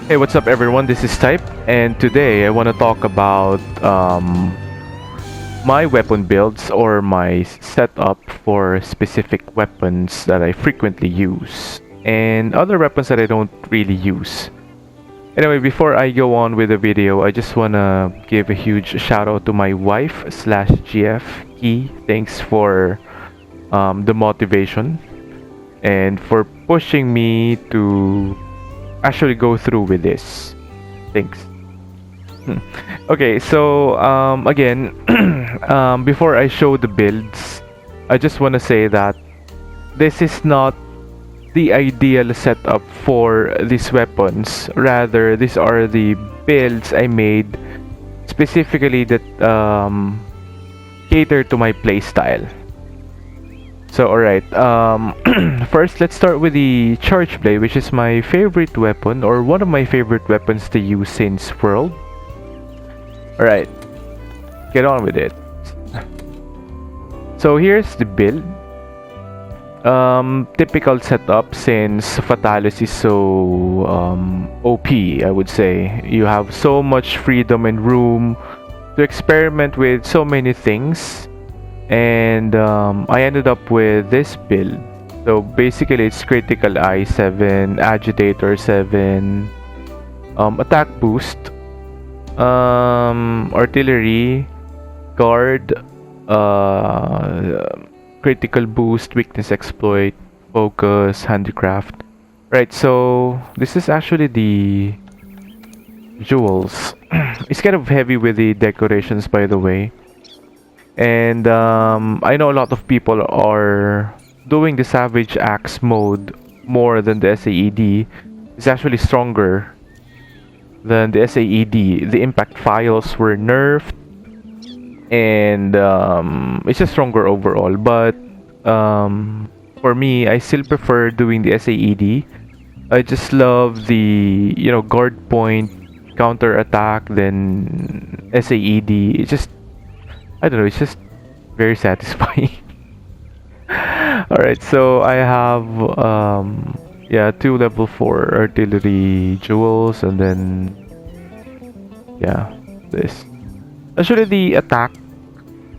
Hey, what's up, everyone? This is Type, and today I want to talk about my weapon builds or my setup for specific weapons that I frequently use and other weapons that I don't really use. Anyway, before I go on with the video, I just want to give a huge shout out to my wife slash GF Key. Thanks for the motivation and for pushing me to actually go through with this. Thanks. Okay, so again, before I show the builds, I just want to say that this is not the ideal setup for these weapons. Rather, these are the builds I made specifically that cater to my playstyle. So alright, first let's start with the Charge Blade, which is my favorite weapon, or one of my favorite weapons to use since World. Alright, get on with it. So here's the build. Typical setup since Fatalis is so OP, I would say. You have so much freedom and room to experiment with so many things. And I ended up with this build. So basically it's critical eye 7, agitator 7, attack boost, artillery, guard, critical boost, weakness exploit, focus, handicraft. Right, so this is actually the jewels. It's kind of heavy with the decorations, by the way. And I know a lot of people are doing the Savage Axe mode more than the SAED. It's actually stronger than the SAED. The impact files were nerfed, and it's just stronger overall. But for me, I still prefer doing the SAED. I just love the guard point, counter attack, then SAED. It's just, I don't know, it's just very satisfying. Alright, so I have yeah, 2 level 4 artillery jewels, and then yeah, this. Actually, the attack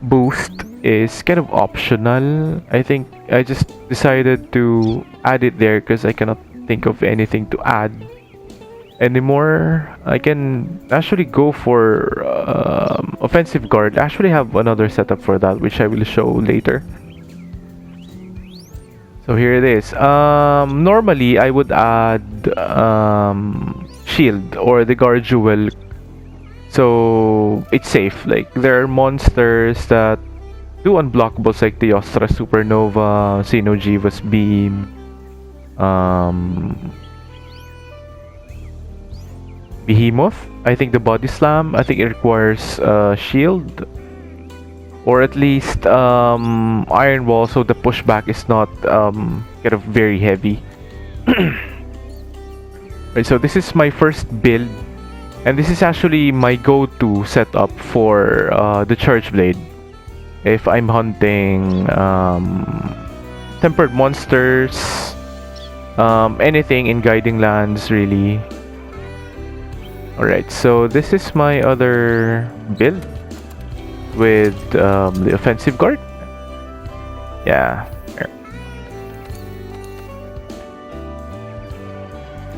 boost is kind of optional. I think I just decided to add it there because I cannot think of anything to add anymore. I can actually go for offensive guard. I actually have another setup for that, which I will show later. So here it is. Normally I would add shield or the guard jewel, so it's safe. Like, there are monsters that do unblockables like the Ostra Supernova, Xeno'jiiva's Beam, Behemoth. I think the Body Slam, I think it requires shield, or at least Iron Wall, so the pushback is not kind of very heavy. Right, so this is my first build, and this is actually my go-to setup for the Charge Blade if I'm hunting tempered monsters, anything in Guiding Lands really. Alright, so this is my other build with the offensive guard. Yeah.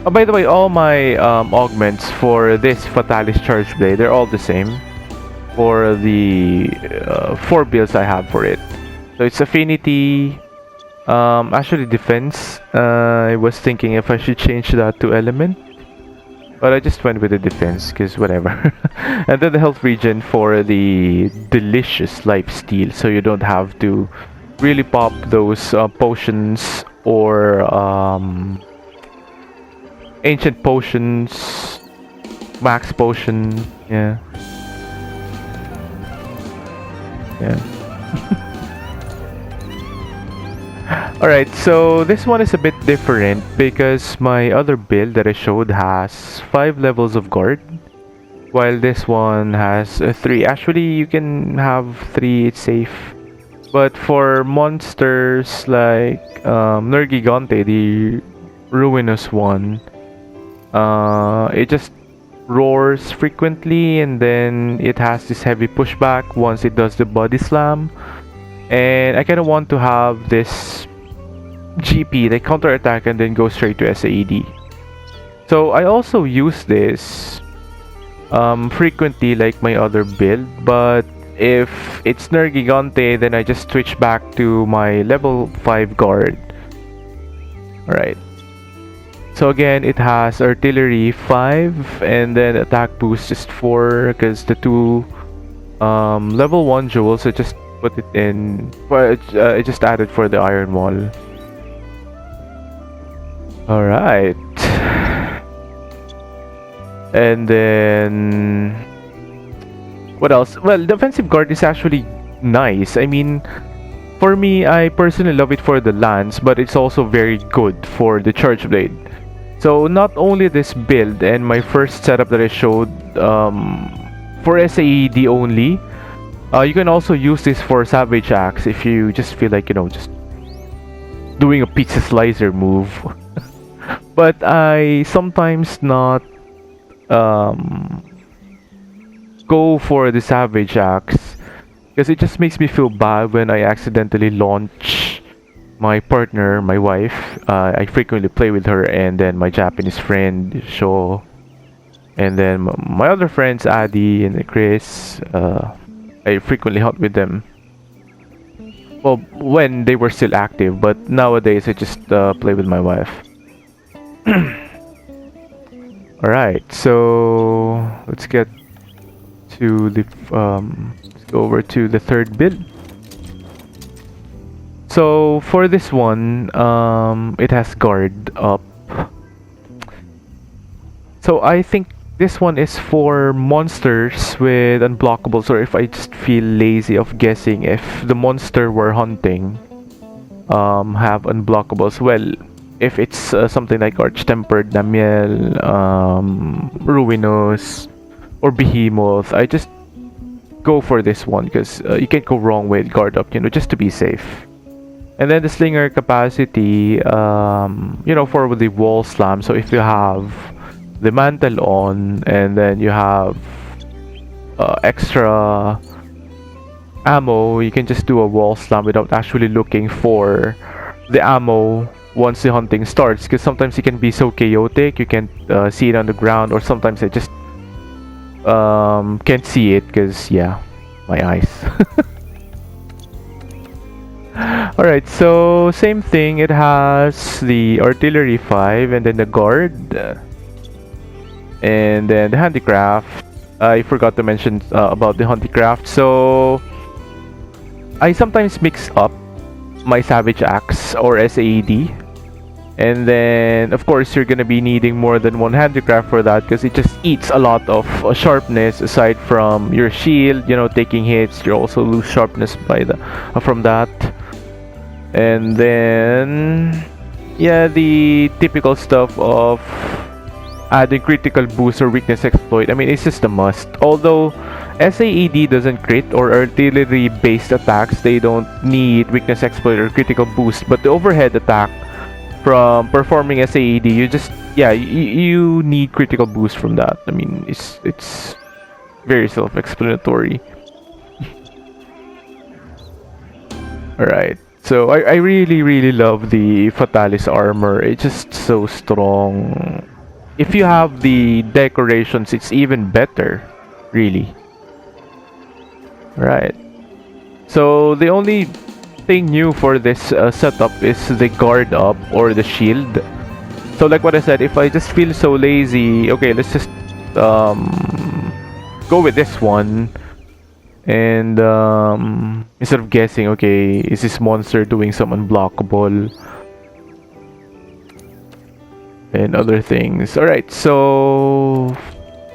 Oh, by the way, all my augments for this Fatalis Charge Blade, they're all the same for the 4 builds I have for it. So it's affinity, actually defense. I was thinking if I should change that to element, but I just went with the defense because whatever. And then the health regen for the delicious lifesteal, so you don't have to really pop those potions or ancient potions, max potion. Yeah. Alright, so this one is a bit different because my other build that I showed has 5 levels of guard, while this one has 3. Actually, you can have 3, it's safe. But for monsters like Nergigante, the Ruinous one, It just roars frequently, and then it has this heavy pushback once it does the body slam. And I kind of want to have this GP, like counter attack, and then go straight to SAED. So I also use this frequently, like my other build, but if it's Nergigante, then I just switch back to my level 5 guard. Alright. So again, it has artillery 5 and then attack boost just 4 because the two level 1 jewels, I just put it in. I just added for the iron wall. Alright. And then what else? Well, defensive guard is actually nice. I mean, for me, I personally love it for the lance, but it's also very good for the charge blade. So not only this build and my first setup that I showed for SAED only, you can also use this for Savage Axe if you just feel like, you know, just doing a pizza slicer move. But I sometimes not go for the Savage Axe because it just makes me feel bad when I accidentally launch my partner, my wife. I frequently play with her, and then my Japanese friend Sho, and then my other friends Adi and Chris. I frequently hunt with them. Well, when they were still active, but nowadays I just play with my wife. Alright, so let's get to the let's go over to the third build. So for this one, it has guard up. So I think this one is for monsters with unblockables, or if I just feel lazy of guessing if the monster we're hunting have unblockables. Well, if it's something like Arch-Tempered Damiel, Ruinous, or Behemoth, I just go for this one because you can't go wrong with guard up, you know, just to be safe. And then the slinger capacity, you know, for the wall slam. So if you have the mantle on and then you have extra ammo, you can just do a wall slam without actually looking for the ammo once the hunting starts, because sometimes it can be so chaotic you can't see it on the ground, or sometimes I just can't see it because, yeah, my eyes. Alright, so same thing, it has the artillery 5 and then the guard and then the handicraft. I forgot to mention about the handicraft. So I sometimes mix up my Savage Axe or SAED, and then of course you're gonna be needing more than one handicraft for that because it just eats a lot of sharpness. Aside from your shield, you know, taking hits, you also lose sharpness by the from that. And then yeah, the typical stuff of adding critical boost or weakness exploit. I mean, it's just a must. Although SAED doesn't crit, or artillery based attacks, they don't need weakness exploit or critical boost, but the overhead attack from performing SAED, you just, yeah, you need critical boost from that. I mean, it's very self-explanatory. Alright, so I really love the Fatalis armor. It's just so strong. If you have the decorations, it's even better, really. Right. So the only thing new for this setup is the guard up or the shield. So like what I said, if I just feel so lazy, okay, let's just go with this one. And instead of guessing, okay, is this monster doing some unblockable and other things. Alright, so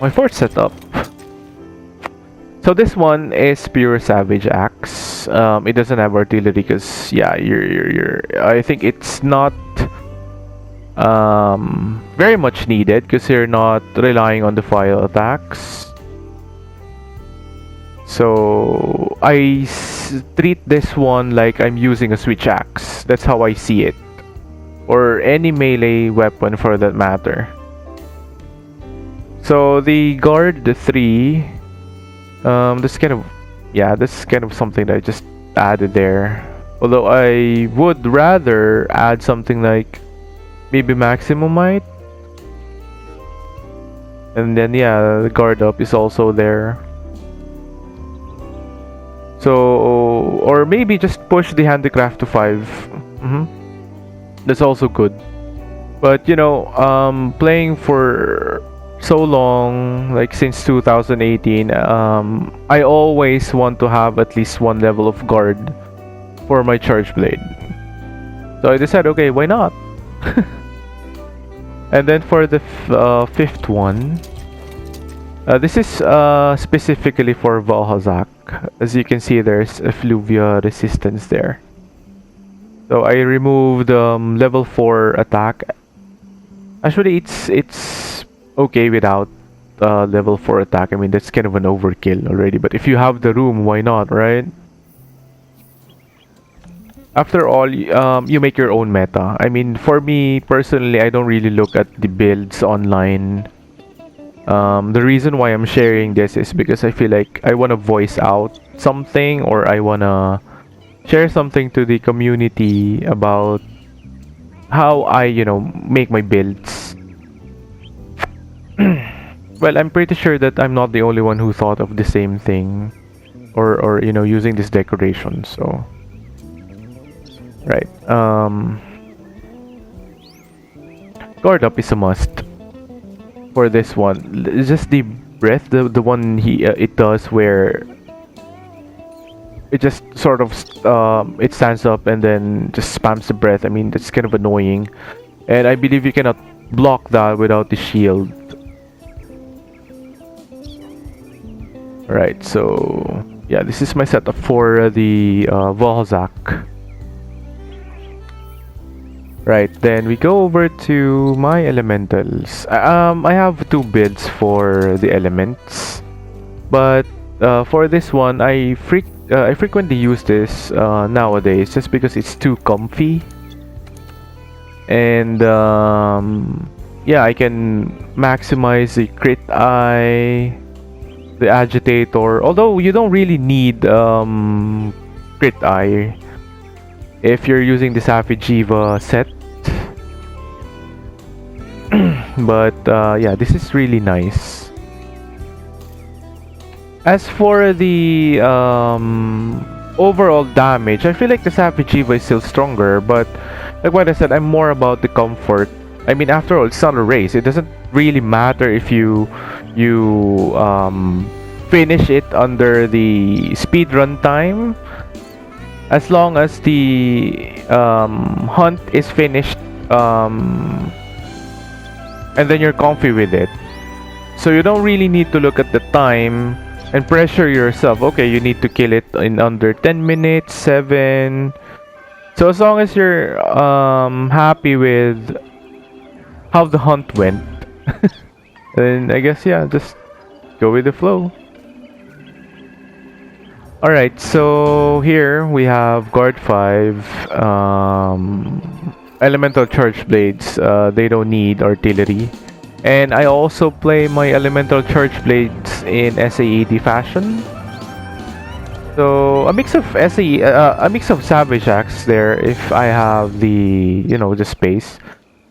my fourth setup. So this one is pure Savage Axe. It doesn't have artillery because, yeah, I think it's not very much needed because you're not relying on the file attacks. So I treat this one like I'm using a switch axe. That's how I see it, or any melee weapon for that matter. So the guard, the 3, this kind of, yeah, this is kind of something that I just added there. Although I would rather add something like maybe Maximumite. And then yeah, the guard up is also there. So, or maybe just push the handicraft to 5. That's also good. But you know, playing for so long, like since 2018, I always want to have at least one level of guard for my charge blade. So I decided, okay, why not? And then for the 5th one, this is specifically for Valhazak. As you can see, there's effluvia resistance there. So I removed level 4 attack. Actually, it's okay without level 4 attack. I mean, that's kind of an overkill already. But if you have the room, why not, right? After all, you make your own meta. I mean, for me personally, I don't really look at the builds online. The reason why I'm sharing this is because I feel like I want to voice out something, or I want to share something to the community about how I, you know, make my builds. Well, I'm pretty sure that I'm not the only one who thought of the same thing, or you know, using this decoration. So, right. Guard up is a must for this one. It's just the breath, the one it does where it just sort of it stands up and then just spams the breath. I mean, that's kind of annoying, and I believe you cannot block that without the shield. Right, so yeah, this is my setup for the Valhazak. Right, then we go over to my elementals. I have 2 builds for the elements, but for this one, I frequently use this nowadays just because it's too comfy, and yeah, I can maximize the crit eye, the agitator. Although you don't really need crit eye if you're using the i-sophiajiiva set. But yeah, this is really nice. As for the overall damage, I feel like the i-sophiajiiva is still stronger, but like what I said, I'm more about the comfort. I mean, after all, it's not a race. It doesn't really matter if you finish it under the speedrun time, as long as the hunt is finished, and then you're comfy with it. So you don't really need to look at the time and pressure yourself. Okay, you need to kill it in under 10 minutes, 7. So as long as you're happy with how the hunt went, then I guess, yeah, just go with the flow. Alright, so here we have guard 5, elemental charge blades. They don't need artillery. And I also play my elemental charge blades in SAED fashion. So a mix of a mix of Savage Axe there if I have the, you know, the space.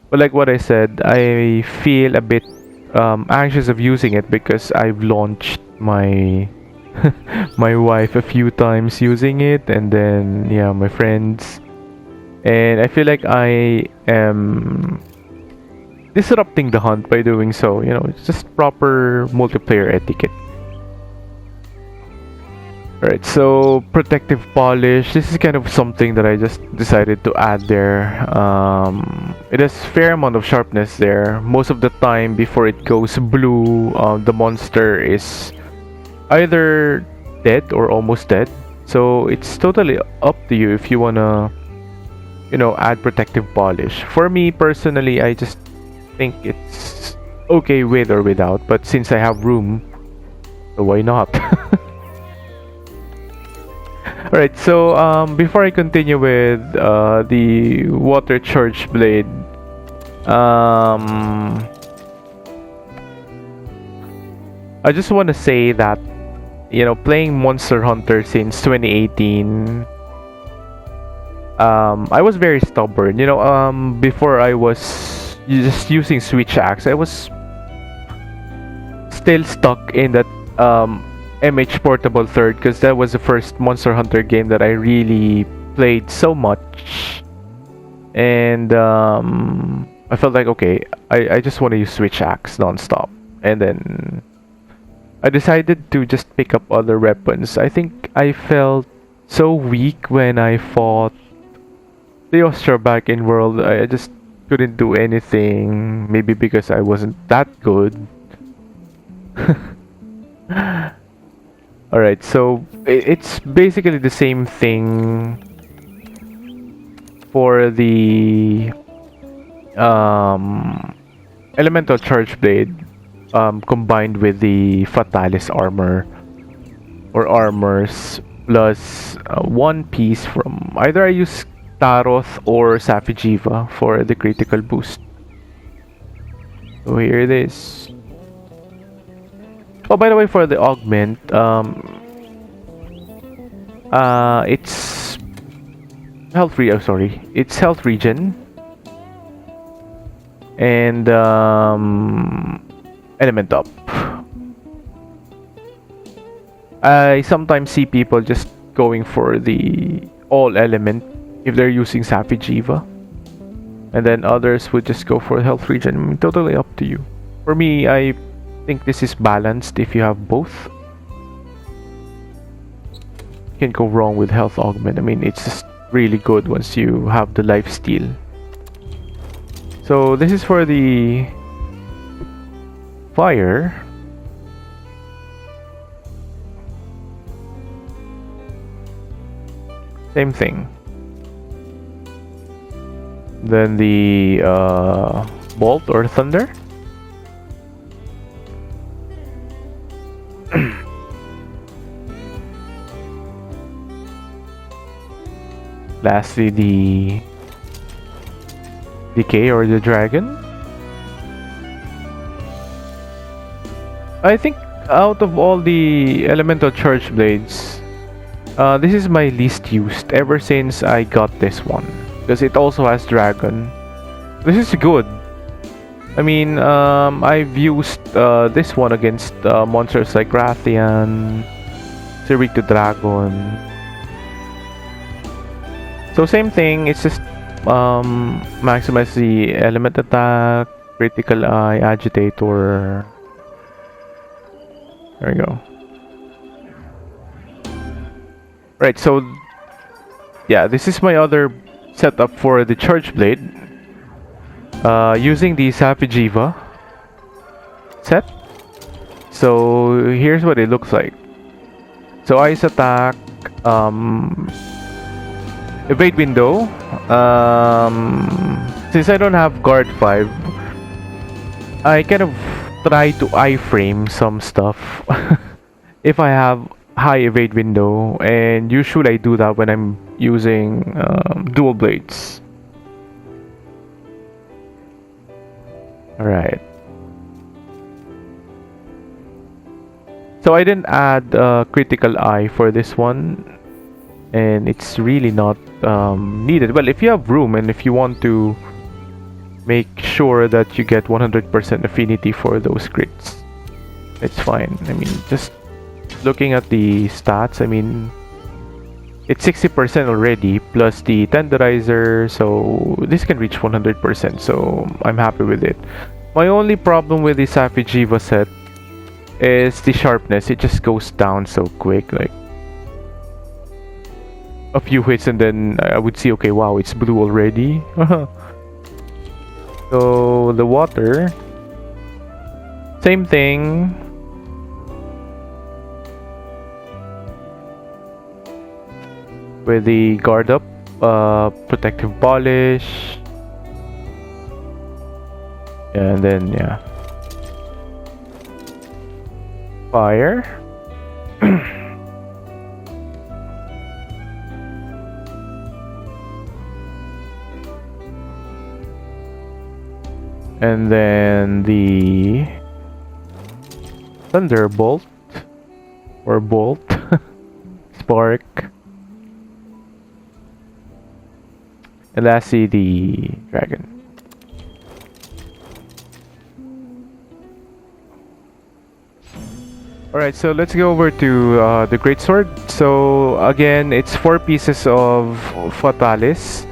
But like what I said, I feel a bit anxious of using it because I've launched my my wife a few times using it, and then yeah, my friends, and I feel like I am disrupting the hunt by doing so. You know, it's just proper multiplayer etiquette. Alright, so protective polish. This is kind of something that I just decided to add there. It has fair amount of sharpness there. Most of the time before it goes blue, the monster is either dead or almost dead. So it's totally up to you if you wanna, you know, add protective polish. For me personally, I just think it's okay with or without, but since I have room, so why not? Alright, so before I continue with the water charge blade, I just want to say that, you know, playing Monster Hunter since 2018, I was very stubborn. You know, before I was just using Switch Axe, I was still stuck in that MH Portable Third because that was the first Monster Hunter game that I really played so much, and I felt like okay, I just want to use Switch Axe nonstop, and then I decided to just pick up other weapons. I think I felt so weak when I fought the Ostrobakin world. I just couldn't do anything. Maybe because I wasn't that good. Alright, so it's basically the same thing for the elemental charge blade combined with the fatalis armor or armors plus one piece from either I use Taroth or Saphijiiva for the critical boost. So here it is. Oh, by the way, for the augment, it's health re. Oh, sorry, it's health regen and element up. I sometimes see people just going for the all element if they're using Saphijiiva, and then others would just go for health regen. I mean, totally up to you. For me, I think this is balanced. If you have both, you can't go wrong with health augment. I mean, it's just really good once you have the life steal. So this is for the fire. Same thing. Then the bolt or thunder. Lastly, the decay or the dragon. I think out of all the elemental charge blades, this is my least used ever since I got this one, because it also has dragon. This is good. I mean, I've used this one against monsters like Rathian, Cerrito Dragon. So same thing, it's just maximize the element attack, critical eye, agitator. There we go. Right, so yeah, this is my other setup for the charge blade. Using the Saphijiiva set. So here's what it looks like. So ice attack, evade window. Since I don't have guard 5, I kind of try to iframe some stuff if I have high evade window, and usually I do that when I'm using dual blades. Alright. So I didn't add critical eye for this one, and it's really not needed. Well, if you have room and if you want to make sure that you get 100% affinity for those crits, it's fine. I mean, just looking at the stats, I mean, it's 60% already plus the tenderizer, so this can reach 100%, so I'm happy with it. My only problem with the Saphijiiva set is the sharpness. It just goes down so quick, like a few hits and then I would see, okay, wow, it's blue already. So the water, same thing. With the guard up, protective polish, and then yeah, fire. And then the Thunderbolt or Bolt, Spark, and lastly the Dragon. Alright, so let's go over to the Greatsword. So again, it's 4 pieces of Fatalis,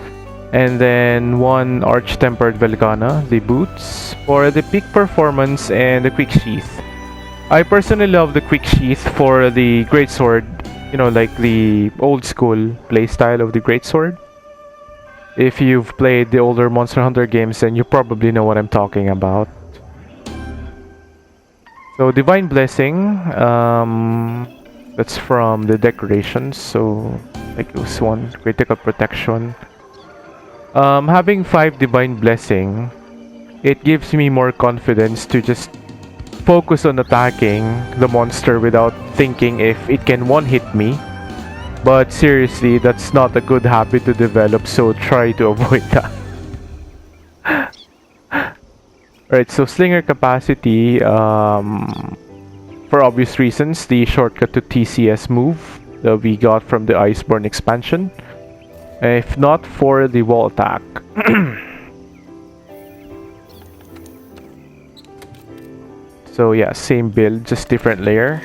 and then 1 Arch-Tempered Velgana, the boots, for the peak performance and the quick sheath. I personally love the quick sheath for the Greatsword, you know, like the old school playstyle of the Greatsword. If you've played the older Monster Hunter games, then you probably know what I'm talking about. So Divine Blessing, that's from the decorations, so like this one, critical protection. Having 5 Divine Blessing, it gives me more confidence to just focus on attacking the monster without thinking if it can one-hit me. But seriously, that's not a good habit to develop, so try to avoid that. Alright, so Slinger capacity, for obvious reasons, the shortcut to TCS move that we got from the Iceborne expansion. If not for the wall attack. So yeah, same build, just different layer.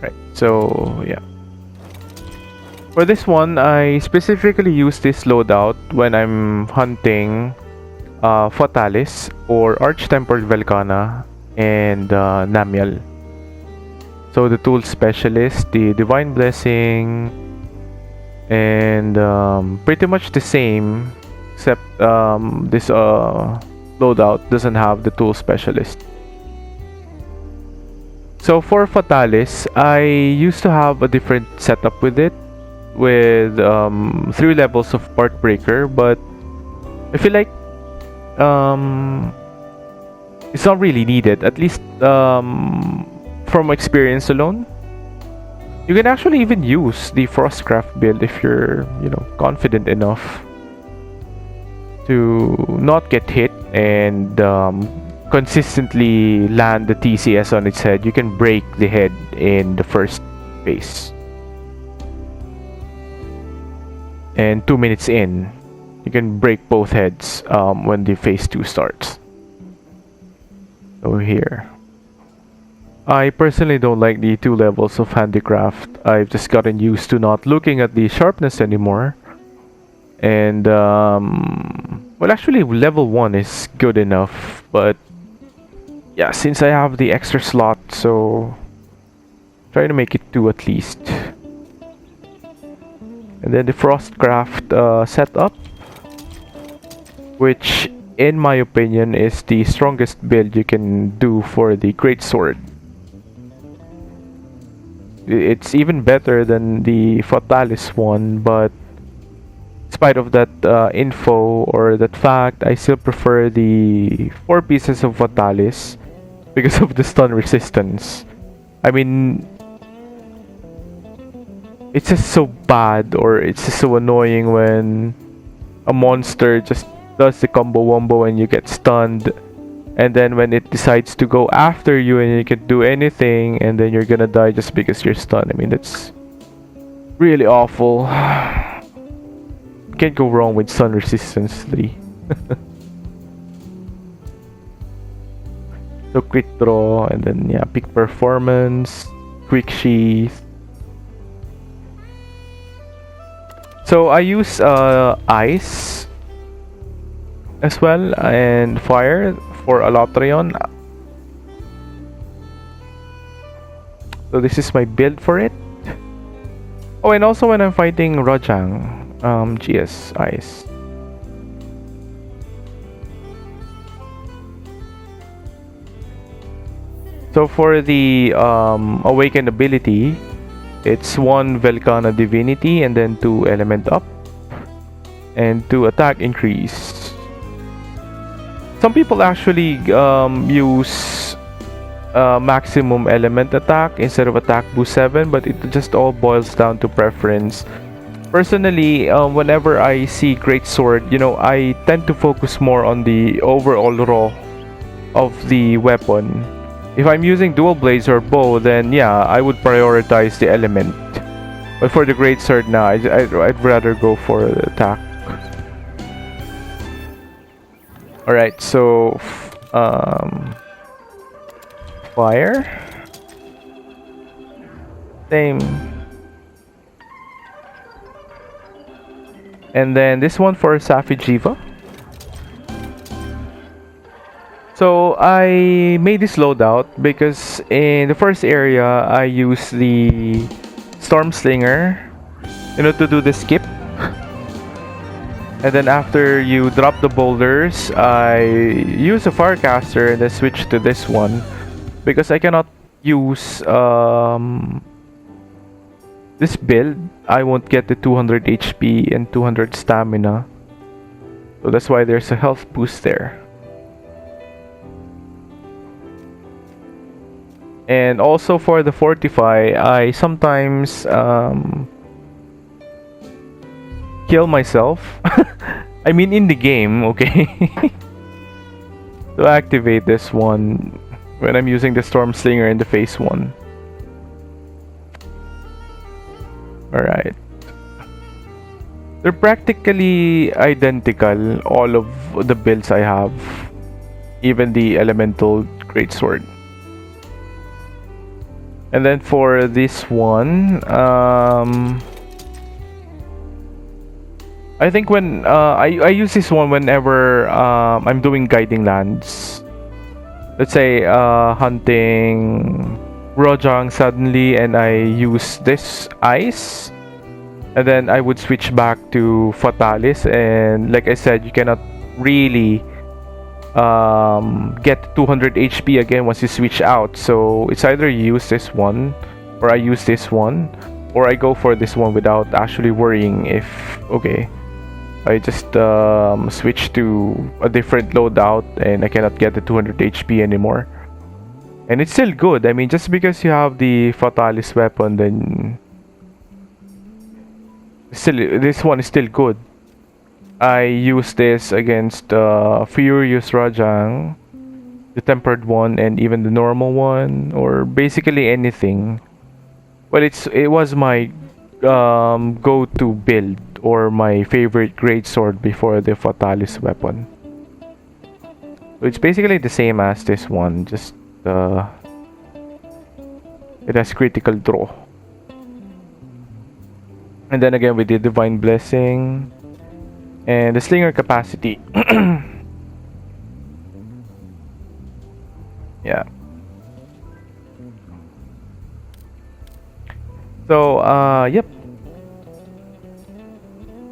Right, so yeah. For this one, I specifically use this loadout when I'm hunting Fatalis or Arch-Tempered Velgana and Namiel. So the tool specialist, the Divine Blessing, and pretty much the same, except this loadout doesn't have the tool specialist. So for Fatalis, I used to have a different setup with it, with 3 levels of Part Breaker, but I feel like it's not really needed, at least from experience alone. You can actually even use the Frostcraft build if you're, you know, confident enough to not get hit and consistently land the TCS on its head. You can break the head in the first phase. And 2 minutes in, you can break both heads when the phase 2 starts. So here. I personally don't like the 2 levels of handicraft. I've just gotten used to not looking at the sharpness anymore. And well, actually level 1 is good enough, but yeah, since I have the extra slot, so try to make it 2 at least. And then the Frostcraft setup, which in my opinion is the strongest build you can do for the Greatsword. It's even better than the Fatalis one, but in spite of that info or that fact, I still prefer the 4 pieces of Fatalis because of the stun resistance. I mean, it's just so bad, or it's just so annoying when a monster just does the combo wombo and you get stunned, and then when it decides to go after you and you can do anything, and then you're gonna die just because you're stunned. I mean, that's really awful. Can't go wrong with stun resistance 3. So quick draw, and then yeah, peak performance, quick sheath. So I use ice as well and fire for Alatrion. So this is my build for it. Oh, and also when I'm fighting Rojang, GS ice. So for the awakened ability, it's 1 Velgana Divinity and then 2 Element Up and 2 Attack Increase. Some people actually use maximum element attack instead of attack boost 7, but it just all boils down to preference. Personally, whenever I see Greatsword, you know, I tend to focus more on the overall raw of the weapon If I'm using dual blades or bow, then yeah, I would prioritize the element. But for the great sword now, I'd rather go for the attack. Alright, so fire. Same. And then this one for i-sophiajiiva. So I made this loadout because in the first area I used the storm slinger, to do the skip. And then after you drop the boulders, I use a firecaster and then switch to this one because I cannot use this build. I won't get the 200 HP and 200 stamina, so that's why there's a health boost there. And also for the fortify, I sometimes kill myself. I mean in the game, okay? To activate this one when I'm using the storm slinger in the phase 1. Alright. They're practically identical, all of the builds I have. Even the elemental greatsword. And then for this one, I think when I use this one whenever I'm doing guiding lands. Let's say hunting Rojang suddenly, and I use this ice, and then I would switch back to Fatalis. And like I said, you cannot really get 200 HP again once you switch out. So it's either you use this one, or I use this one, or I go for this one without actually worrying if I just switch to a different loadout and I cannot get the 200 HP anymore. And it's still good. I mean, just because you have the Fatalis weapon, then still this one is still good. I use this against Furious Rajang, the Tempered one, and even the normal one, or basically anything. Well, it was my go-to build, or my favorite greatsword before the Fatalis weapon. So it's basically the same as this one, just it has critical draw. And then again with the Divine Blessing and the Slinger capacity. Yeah. So yep.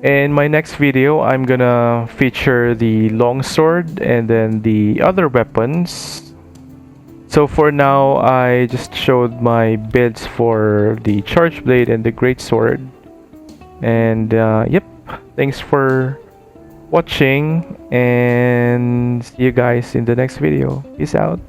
In my next video, I'm gonna feature the longsword and then the other weapons. So for now, I just showed my builds for the charge blade and the greatsword. And yep, thanks for watching, and see you guys in the next video. Peace out.